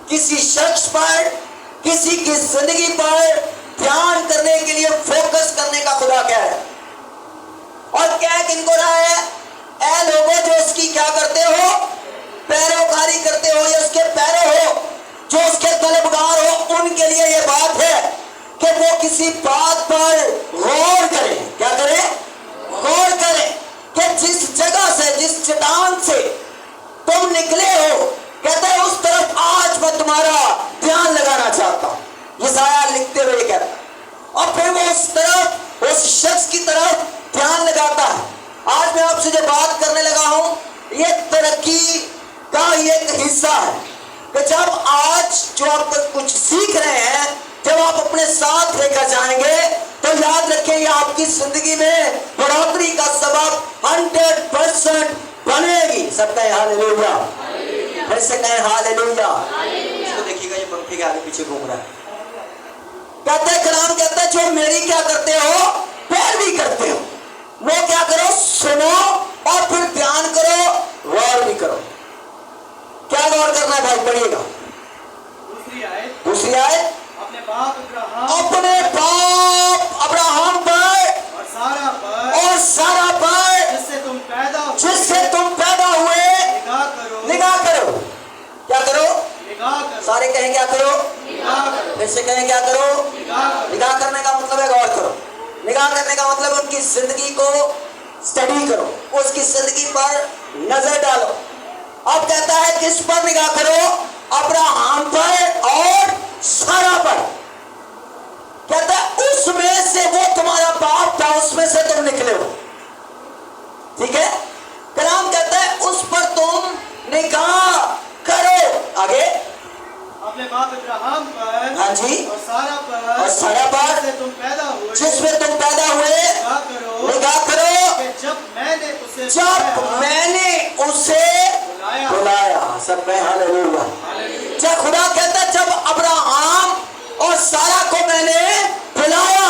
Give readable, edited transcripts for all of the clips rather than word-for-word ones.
کسی شخص پر، کسی کی زندگی پر دھیان کرنے کے لیے فوکس کرنے کا خدا کیا ہے؟ اور کیا کن کو رہا ہے؟ اے لوگوں جو اس کی کیا کرتے ہو؟ پیروکاری کرتے ہو یا اس کے پیرو ہو، جو اس کے طلبگار ہو، ان کے لیے یہ بات ہے کہ وہ کسی بات پر غور کریں۔ کیا کریں؟ غور کریں کہ جس جگہ سے، جس چٹان سے تم نکلے ہو، کہتا ہے اس طرف آج میں تمہارا دھیان لگانا چاہتا ہوں۔ یسایہ لکھتے ہوئے کہتا ہے، اور پھر وہ اس طرف، اس شخص کی طرف دھیان لگاتا ہے۔ آج میں آپ سے جو بات کرنے لگا ہوں، یہ ترقی کا ایک حصہ ہے کہ جب آج جو آپ کچھ سیکھ رہے ہیں، جب آپ اپنے ساتھ لے کر جائیں گے تو یاد رکھیں یہ آپ کی زندگی میں بڑھوتری کا سبب 100% بنے گی۔ سب کہیں ہاللیلویا، پھر سے کہیں ہاللیلویا۔ اس کو دیکھیے گا، یہ پنکھے کے آگے پیچھے گھوم رہا ہے۔ کہتا ہے کلام کہتا ہے جو میری کیا کرتے ہو؟ پیروی کرتے ہو، وہ کیا کرو؟ سنو اور پھر دھیان کرو، غور بھی کرو۔ کیا غور کرنا ہے بھائی؟ پڑھیے گا دوسری آیت۔ اپنے باپ ابراہم پر اور سارا پر جس سے تم پیدا ہوئے نگاہ کرو۔ کیا کرو؟ سارے کہیں کیا کرو؟ پھر سے کہیں کیا کرو؟ نگاہ کرنے کا مطلب ہے غور کرو۔ نگاہ کرنے کا مطلب ان کی زندگی کو سٹڈی کرو، اس کی زندگی پر نظر ڈالو۔ اب کہتا ہے کس پر نگاہ کرو؟ ابراہم پر اور سارا پر۔ کہتا ہے اس میں سے، وہ تمہارا باپ تھا، اس میں سے تم نکلے ہو۔ ٹھیک ہے؟ کلام کہتا ہے اس پر تم نگاہ کرو۔ آگے اپنے باپ ابراہم پر ہاں جی اور سارا پر جس میں تم پیدا ہوئے نگاہ کرو کہ جب میں نے اسے بلایا۔ سب کہیں ہاللیلویا۔ جب خدا کہتا ہے جب ابراہم اور سارا کو میں نے بلایا۔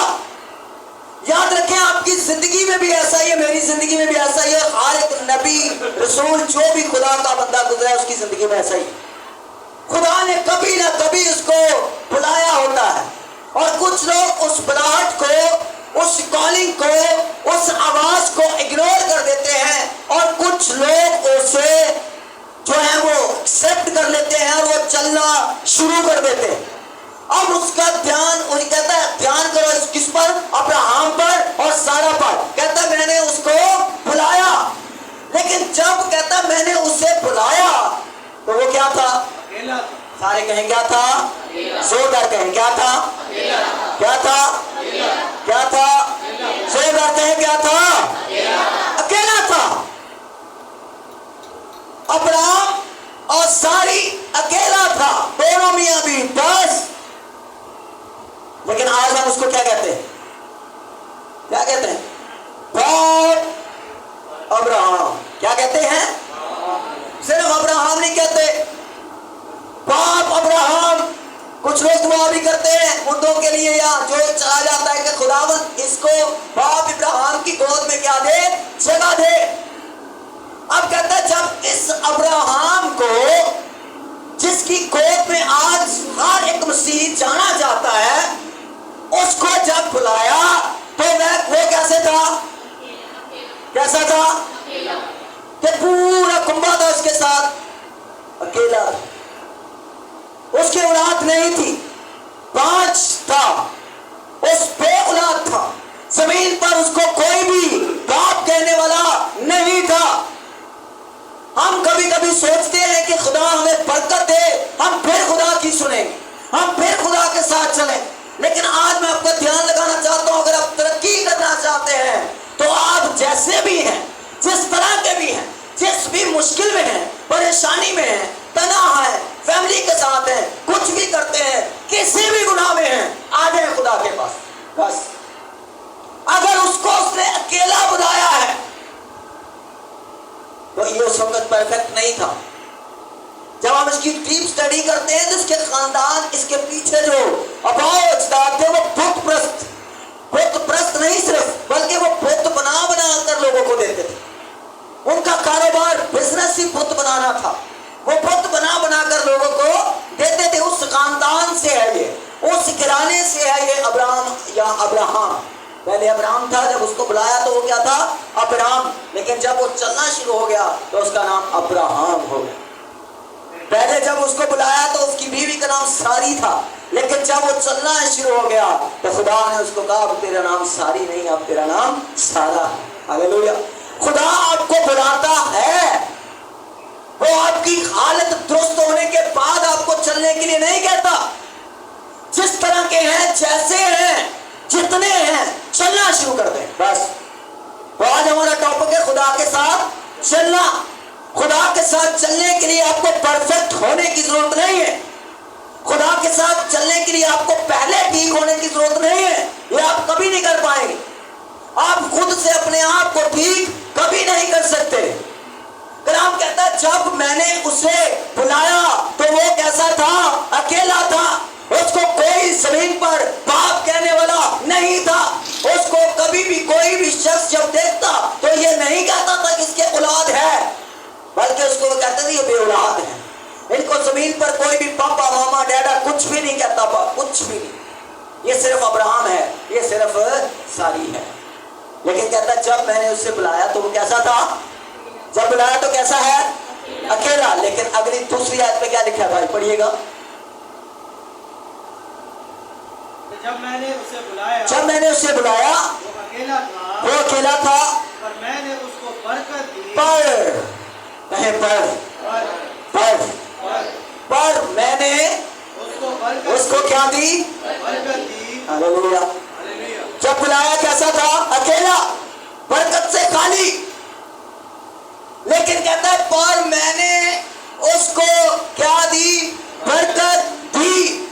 یاد رکھیں آپ کی زندگی میں بھی ایسا ہی ہے، میری زندگی میں بھی ایسا ہی ہے، ہر ایک نبی رسول جو بھی خدا کا بندہ گزرا ہے اس کی زندگی میں ایسا ہی ہے۔ خدا نے کبھی نہ کبھی اس کو بلایا ہوتا ہے، اور کچھ لوگ اس بلاہٹ کو، اس کالنگ کو، اس آواز کو اگنور کر دیتے ہیں، اور کچھ لوگ اسے جو ہے وہ ایکسپٹ کر لیتے ہیں اور وہ چلنا شروع کر دیتے ہیں۔ اب اس کا دھیان، انہیں کہتا ہے دھیان کرو اس کس پر؟ ابراہم پر اور سارا پر۔ کہتا ہے میں نے اس کو بلایا، لیکن جب کہتا ہے میں نے اسے بلایا تو وہ کیا تھا؟ سارے کہیں کیا تھا؟ زوردار کہیں کیا تھا؟ کیا تھا؟ کیا تھا؟ زوردار کہیں کیا تھا؟ اکیلا تھا۔ ابراہم اور ساری اکیلا تھا، دونوں میاں بھی بس۔ لیکن آج ہم اس کو کیا کہتے ہیں؟ کیا کہتے ہیں؟ باپ ابراہم۔ کیا کہتے ہیں؟ صرف ابراہم نہیں کہتے، باپ ابراہم۔ کچھ لوگ دعا بھی کرتے ہیں مردوں کے لیے، یا جو چلا جاتا ہے کہ خداوند اس کو باپ ابراہم کی گود میں کیا دے؟ جگہ دے۔ اب کہتا ہے جب اس ابراہم کو، جس کی گود میں آج ہر ایک مسیح جانا جاتا ہے، اس کو جب بلایا تو وہ کیسے تھا؟ کیسا تھا؟ کہ پورا کنبہ تھا اس کے ساتھ، اکیلا۔ اس کی اولاد نہیں تھی، 5 تھا، اس بے اولاد تھا، زمین پر اس کو کوئی بھی باپ کہنے والا نہیں تھا۔ ہم کبھی کبھی سوچتے ہیں کہ خدا ہمیں برکت دے، ہم پھر خدا کی سنیں گے، ہم پھر خدا کے ساتھ چلیں۔ لیکن آج میں آپ کا دھیان لگانا چاہتا ہوں، اگر آپ ترقی کرنا چاہتے ہیں تو آپ جیسے بھی ہیں، جس طرح کے بھی ہیں، جس بھی مشکل میں ہیں، پریشانی میں ہیں، تنہا ہے، فیملی کے ساتھ ہیں، کچھ بھی کرتے ہیں، کسی بھی گناہ میں ہیں، آ جائیں خدا کے پاس۔ بس اگر اس کو اس نے اکیلا بلایا ہے تو یہ اس وقت پرفیکٹ نہیں تھا۔ جب ہم اس کی ڈیپ سٹڈی کرتے ہیں تو اس کے خاندان، اس کے پیچھے جو آباء و اجداد تھے وہ بت پرست نہیں صرف، بلکہ وہ بت بنا کر لوگوں کو دیتے تھے۔ ان کا کاروبار بزنس ہی بت بنانا تھا، وہ بت بنا کر لوگوں کو دیتے تھے۔ नाम अब्राहम। पहले अब्राहम था, जब उसको बुलाया तो वो क्या था? अब्राम। लेकिन जब वो चलना शुरू हो गया तो उसका नाम अब्राहम हो गया। पहले जब उसको बुलाया तो उसकी बीवी का नाम सारी था, लेकिन जब वो चलना शुरू हो गया तो खुदा ने उसको कहा अब तेरा नाम सारी नहीं, अब तेरा नाम सारा है। हालेलुया। खुदा आपको बुलाता है, वो आपकी हालत दुरुस्त होने के बाद आपको चलने के लिए नहीं कहता। जिस तरह के हैं, जैसे हैं, जितने हैं, चलना शुरू कर दें बस। तो आज हमारा टॉपिक है खुदा के साथ चलना। खुदा के साथ चलने के लिए आपको परफेक्ट होने की जरूरत नहीं है। खुदा के साथ चलने के लिए आपको पहले ठीक होने की जरूरत नहीं है, ये आप कभी नहीं कर पाएंगे। आप खुद से अपने आप को ठीक कभी नहीं कर सकते। कलाम कहता है जब मैंने उसे बुलाया तो वो कैसा था? अकेला था। उसको कोई जमीन पर बाप कहने वाला नहीं था। उसको कभी भी कोई भी शख्स जब देखता तो ये नहीं कहता था कि इसके औलाद है, बल्कि उसको कहते थे ये बेऔलाद है। इनको जमीन पर कोई भी पापा मामा डैडा कुछ भी नहीं कहता, कुछ भी नहीं। ये सिर्फ अब्राहम है, ये सिर्फ सारी है। लेकिन कहता जब मैंने उसे बुलाया तो वो कैसा था? जब बुलाया तो कैसा है? अकेला। लेकिन अगली दूसरी आयत में क्या लिखा है भाई, पढ़िएगा। जब मैंने उसे बुलाया, जब मैंने उसे बुलाया वो अकेला था, वो अकेला था, पर मैंने उसको बरकत दी। पर कहे पर मैंने उसको क्या दी? बरकत दी। हालेलुया। जब बुलाया कैसा था? अकेला, बरकत से खाली। लेकिन कहता है पर मैंने उसको क्या दी? बरकत दी।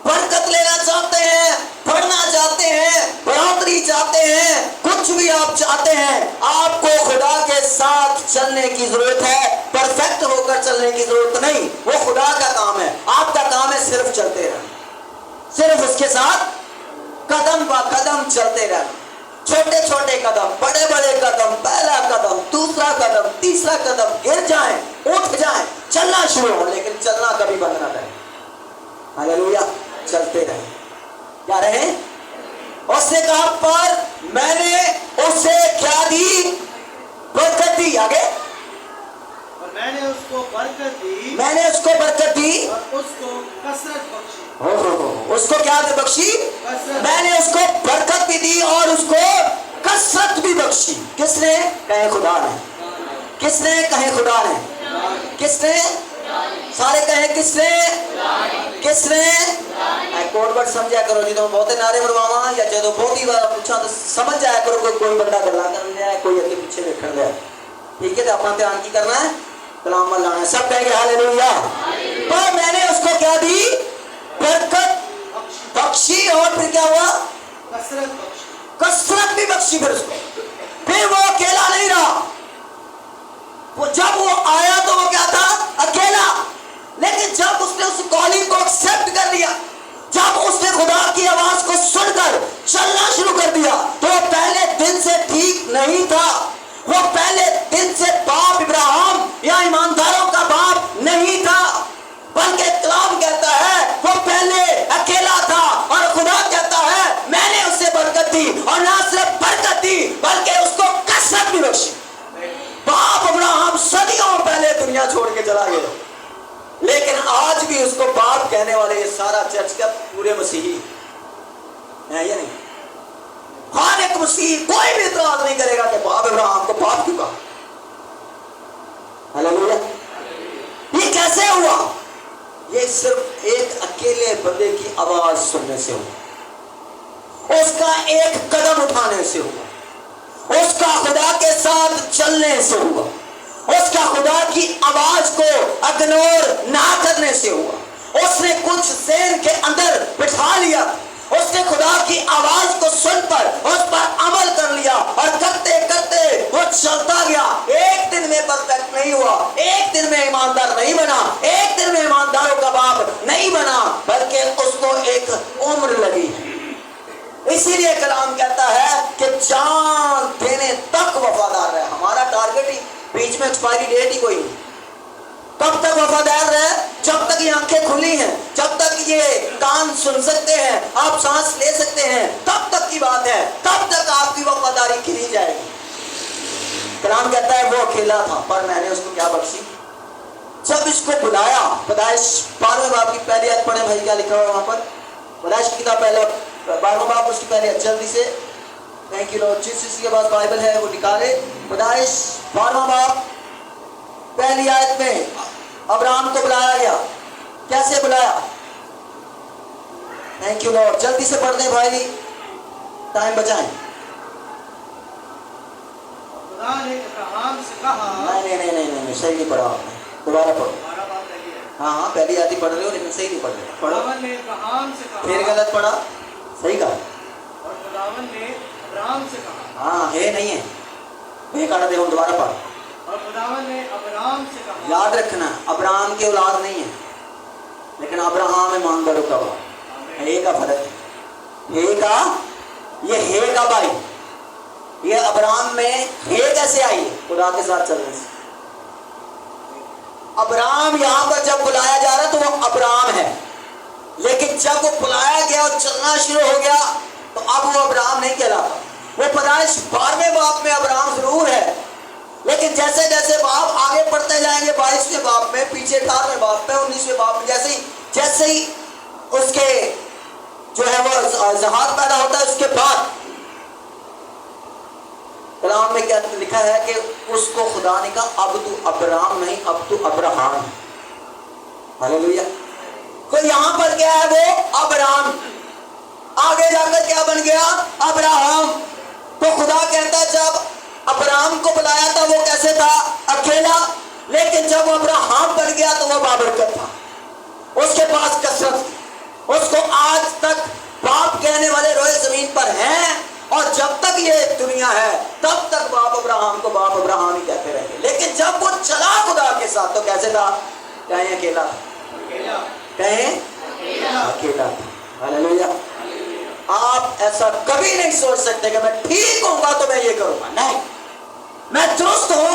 बरकत लेना चाहते हैं, पढ़ना चाहते हैं, बढ़ोतरी चाहते हैं, कुछ भी आप चाहते हैं, आपको खुदा के साथ चलने की जरूरत है। परफेक्ट होकर चलने की जरूरत नहीं, वो खुदा का काम है। आपका काम है सिर्फ चलते रहना, सिर्फ उसके साथ कदम ब कदम चलते रहना। छोटे छोटे कदम, बड़े बड़े कदम, पहला कदम, दूसरा कदम, तीसरा कदम, गिर जाएं, उठ जाएं, चलना शुरू हो, लेकिन चलना कभी बंद ना करें। हालेलुया। चलते रहे। क्या रहे? उसने कहा पर मैंने उसे क्या दी? बरकत दी। आगे और मैंने उसको बरकत दी, मैंने उसको बरकत दी और उसको कसरत बख्शी। उसको क्या बख्शी? मैंने उसको बरकत भी दी और उसको कसरत भी बख्शी। किसने? कहे खुदा ने। किसने? कहे खुदा ने। किसने? सारे कहे किसने? किसने? कोड वर्ड समझा करो जी। तो बहुत नारे मरवावा या जो बहुत ही बार पूछा तो समझ जाया करो। कोई बंदा गल्ला कर रहा, कोई अगे पीछे देखने रहा, ठीक है? तो अपना ध्यान की करना है, कलाम में लाना है। सब कहेंगे हालेलुया। पर मैंने उसको क्या दी? बरकत बख्शी। और फिर क्या हुआ? कसरत बख्शी। कसरत भी बख्शी। फिर उसको, फिर वो अकेला नहीं रहा। वो जब वो आया तो वो क्या था? अकेला। लेकिन जब उसने उस कॉलिंग को एक्सेप्ट कर लिया, जब उसने खुदा की आवाज को सुनकर चलना शुरू कर दिया, तो वो पहले दिन से ठीक नहीं था। वो पहले दिन से बाप इब्राहिम या ईमानदारों का बाप नहीं था, बल्कि कलाम कहता है वो पहले अकेला था। और खुदा कहता है मैंने उसे बरकत दी, और ना सिर्फ बरकत दी बल्कि उसको कसरत भी बख्शी। बाप अब्राहम सदियों पहले दुनिया छोड़ के चला गया, लेकिन आज भी उसको बाप कहने वाले ये सारा चर्च का पूरे मसीही है या नहीं? हर एक मसीही, कोई भी इतराज नहीं करेगा कि बाप अब्राहम को बाप क्यों कहा। हालेलुया। ये कैसे हुआ? ये सिर्फ एक अकेले बंदे की आवाज सुनने से हुआ, उसका एक कदम उठाने से हुआ, उसका खुदा के साथ चलने से हुआ, उसका खुदा की आवाज को इग्नोर ना करने से हुआ। उसने कुछ सेन के अंदर बिठा लिया, उसने खुदा की आवाज को सुनकर उस पर अमल कर लिया, और करते करते वो चलता गया। एक दिन में परफेक्ट नहीं हुआ, एक दिन में ईमानदार नहीं बना, एक दिन में ईमानदारों का बाप नहीं बना, बल्कि उसको एक उम्र लगी। इसीलिए कलाम कहता है कि जान देने तक वफादार रहे। हमारा टारगेट ही बीच में एक्सपायरी डेट ही कोई नहीं। कब तक वफादार रहे? जब तक ये आंखें खुली हैं, जब तक ये कान सुन सकते हैं, आप सांस ले सकते हैं, तब तक की बात है, तब तक आपकी वफादारी खिली जाएगी। कलाम कहता है वो अकेला था पर मैंने उसको क्या बख्शी। जब इसको बुलाया, पैदाइश 12वें बाब की पहली आयत पढ़े भाई, क्या लिखा हुआ वहां पर? पैदाइश की किताब पहले 12वां बाब उसकी पहली आयत, जल्दी से। Thank you Lord. जिसके पास बाइबल है वो निकाले। पैदाइश 12वां बाब पहली आयत में अब्राहम को बुलाया गया। कैसे बुलाया? Thank you Lord. जल्दी से पढ़ दें भाई, टाइम बचाएं। खुदा ने अब्राहम से कहा, नहीं, सही नहीं पढ़ा आपने, दोबारा पढ़ो। 12 बाब पहली है। हाँ, पहली आयत ही पढ़ रहे हो लेकिन सही नहीं पढ़ रहे, पढ़ो। खुदावन ने अब्राहम से कहा, फिर गलत पढ़ा, सही कहा। और खुदावन ने अब्राहम से कहा, हाँ, है नहीं है, मैं काटा देखो, दोबारा पढ़। और खुदावन ने अब्राहम से कहा। याद रखना, अब्राहम के औलाद नहीं है, लेकिन अब्राहम ईमानदारों का बाप। हे का फर्क है, हे का, ये हे का भाई, ये अब्राहम में हे कैसे आई है? खुदा के साथ चलने से। अब्राहम यहाँ पर जब बुलाया जा रहा तो वो अब्राहम है, लेकिन जब वो बुलाया गया और चलना शुरू हो गया तो अब वो अब्राहम नहीं कहलाता। वो पैदाइश 12वें बाब में अब्राहम जरूर है, लेकिन जैसे जैसे बाप आगे पढ़ते जाएंगे 22वें बाब में, पीछे 18वें बाब में, 19वें बाब में, जैसे ही उसके जो है वो जहाज पैदा होता है, उसके बाद कलाम में क्या लिखा है कि उसको खुदा ने कहा अब तू अब्राहम नहीं, अब तू अब्राहम है। हालेलुया। तो यहाँ पर क्या है? वो अब्राहम, आगे जाकर क्या बन गया? अब्राहम। तो खुदा कहता है जब अब्राहम को बुलाया था वो कैसे था? अकेला, लेकिन जब वो अब्राहम बन गया तो वो बाबरकत था, उसके पास कसरत थी, उसको आज तक बाप कहने वाले रोए जमीन पर हैं, और जब तक ये दुनिया है तब तक बाप अब्राहम को बाप अब्राहम ही कहते रहेंगे। लेकिन जब वो चला खुदा के साथ तो कैसे था? कहें अकेला, कहें अकेला था। हालेलुया। आप ऐसा कभी नहीं सोच सकते कि मैं ठीक होऊंगा तो मैं ये करूंगा, नहीं, मैं दुरुस्त होऊंगा